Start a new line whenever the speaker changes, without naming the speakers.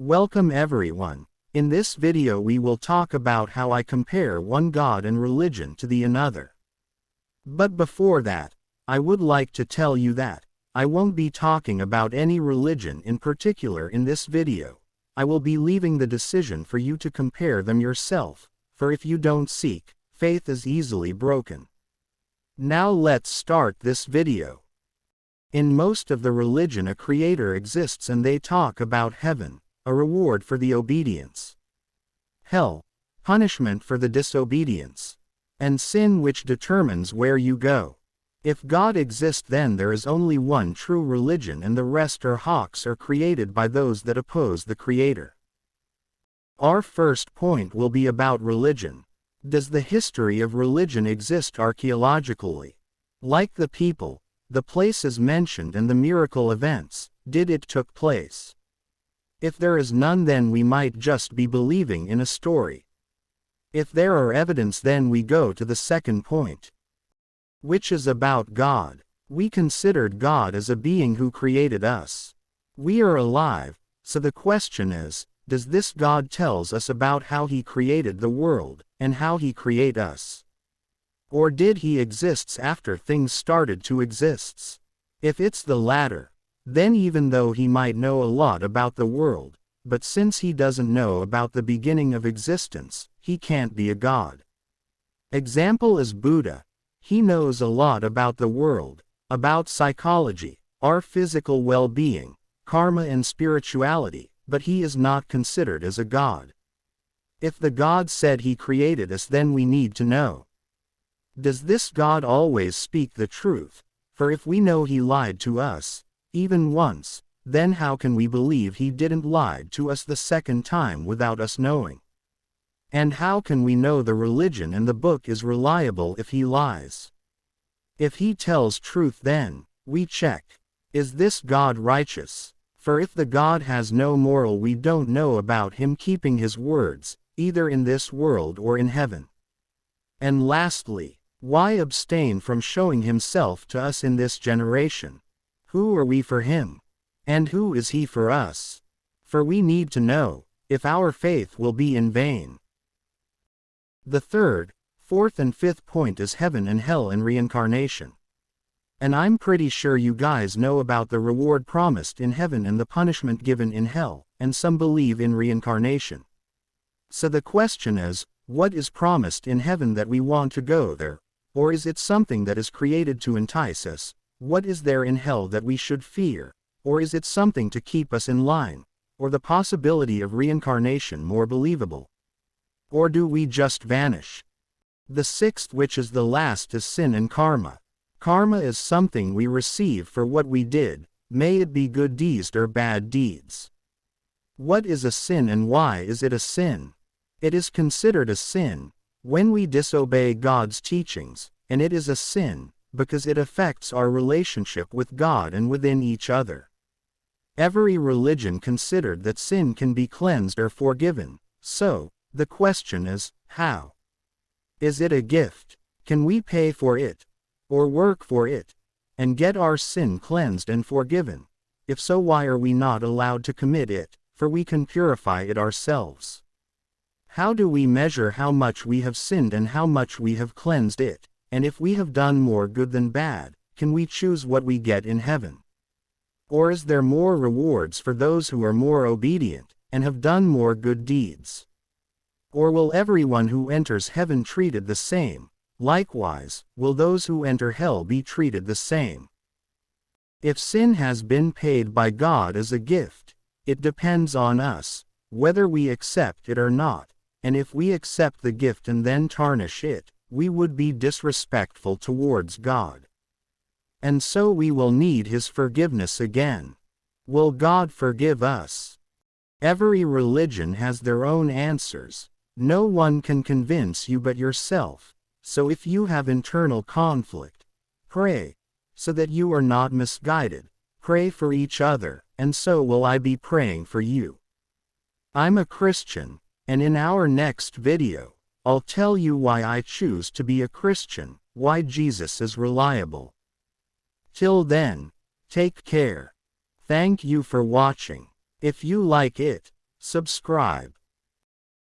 Welcome everyone. In this video we will talk about how I compare one God and religion to the another. But before that, I would like to tell you that I won't be talking about any religion in particular in this video. I will be leaving the decision for you to compare them yourself, for if you don't seek, faith is easily broken. Now let's start this video. In most of the religion a creator exists and they talk about heaven, a reward for the obedience, hell, punishment for the disobedience, and sin which determines where you go. If God exists, then there is only one true religion and the rest are hawks or created by those that oppose the Creator. Our first point will be about religion. Does the history of religion exist archaeologically? Like the people, the places mentioned and the miracle events, did it took place? If there is none, then we might just be believing in a story. If there are evidence, then we go to the second point, which is about God. We considered God as a being who created us. We are alive, so the question is, does this God tells us about how he created the world, and how he create us? Or did he exists after things started to exists? If it's the latter, then even though he might know a lot about the world, but since he doesn't know about the beginning of existence, he can't be a God. Example is Buddha. He knows a lot about the world, about psychology, our physical well-being, karma and spirituality, but he is not considered as a God. If the God said he created us, then we need to know, does this God always speak the truth? For if we know he lied to us, even once, then how can we believe he didn't lie to us the second time without us knowing? And how can we know the religion and the book is reliable if he lies? If he tells truth, then we check, is this God righteous? For if the God has no moral, we don't know about him keeping his words, either in this world or in heaven. And lastly, why abstain from showing himself to us in this generation? Who are we for him? And who is he for us? For we need to know, if our faith will be in vain. The third, fourth and fifth point is heaven and hell and reincarnation. And I'm pretty sure you guys know about the reward promised in heaven and the punishment given in hell, and some believe in reincarnation. So the question is, what is promised in heaven that we want to go there? Or is it something that is created to entice us? What is there in hell that we should fear? Or is it something to keep us in line? Or the possibility of reincarnation more believable? Or do we just vanish? The sixth, which is the last, is sin and karma. Karma is something we receive for what we did, may it be good deeds or bad deeds. What is a sin and why is it a sin? It is considered a sin when we disobey God's teachings, and it is a sin because it affects our relationship with God and within each other. Every religion considered that sin can be cleansed or forgiven, so the question is, how? Is it a gift? Can we pay for it, or work for it, and get our sin cleansed and forgiven? If so, why are we not allowed to commit it, for we can purify it ourselves? How do we measure how much we have sinned and how much we have cleansed it? And if we have done more good than bad, can we choose what we get in heaven? Or is there more rewards for those who are more obedient, and have done more good deeds? Or will everyone who enters heaven treated the same? Likewise, will those who enter hell be treated the same? If sin has been paid by God as a gift, it depends on us, whether we accept it or not, and if we accept the gift and then tarnish it, we would be disrespectful towards God. And so we will need his forgiveness again. Will God forgive us? Every religion has their own answers. No one can convince you but yourself. So if you have internal conflict, pray, so that you are not misguided. Pray for each other, and so will I be praying for you. I'm a Christian, and in our next video, I'll tell you why I choose to be a Christian, why Jesus is reliable. Till then, take care. Thank you for watching. If you like it, Subscribe.